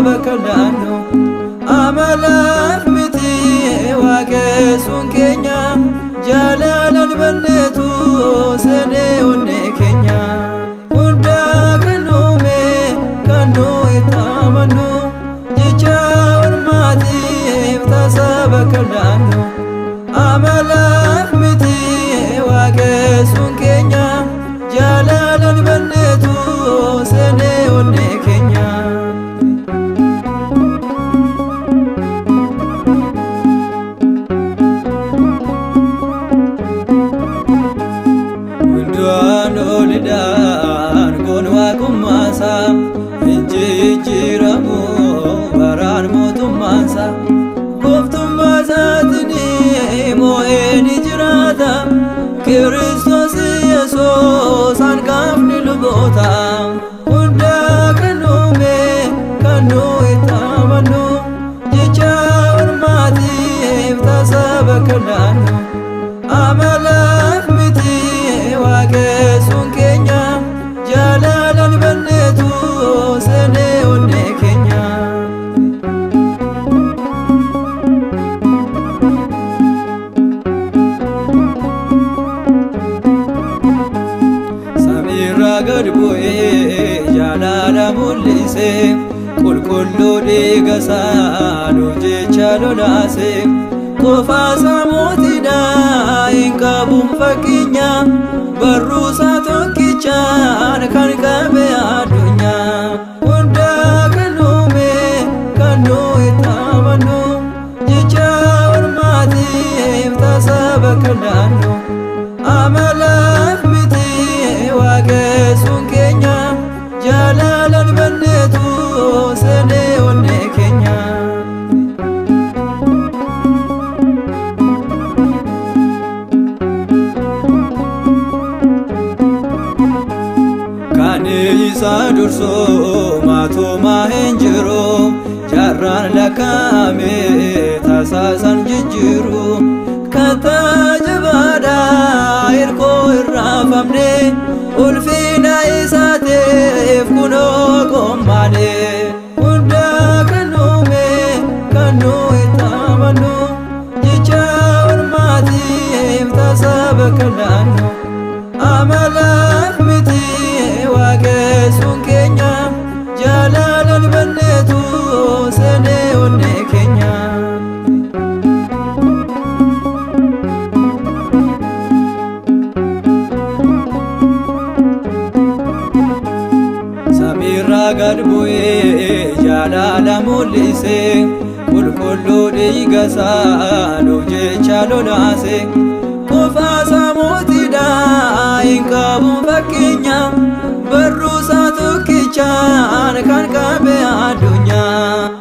Bakkalano amalan miti waaqessuun keenya jaalalan banneetu seenee onnee keenya hundaa kan uume kan nuyi taamannu jecha ormaatiif tasa bakkalano amalan miti waaqessuun keenya jaalalan banneetu seenee onnee keenya. Kun waaqummaasa injijjiiramu baraan mootummaasa gooftummaasaatiin moo'ee ni jiraata Kiristoos Yesuus hangaafni luboota hundaa kan uume kan nuyi taamannu jecha ormaatiif tasa bakkalano amalan miti waaqessuun keenya jaalalan banneetu seenee onnee keenya. Samiirraa gad bu'ee jaalala mul'ise qulqulluu dhiiga isaa nuuf jecha lolaase qofaasaa mootiidha hin qabuun fakkeenya barruusaa tokkichaan kan qabe addunyaa hundaa kan uume kan nuyi taamannu jecha ormaatiif tasa bakkalano amalan miti waaqessuun keenya jaalalan banneetu seenee onnee keenya. Isaa dursoo maatumaa hin jiru jaarraan lakkaa'ame tasaasan jijjiiru kattaa jabaadhaa hirkoo irraafamne ulfina isaatiif kunoo qommaane hundaa kan uume kan nuyi taamannu jecha ormaatiif tasa bakkalano amalan miti waaqessuun keenya jaalalan banneetu seenee onnee keenya. Samiirraa gad bu'ee jaalala mul'ise qulqulluu dhiiga isaa nuuf jecha lolaase qofaasaa mootiidha hin qabuun fakkeenya barruusaa tokkichaan kan qabe addunyaa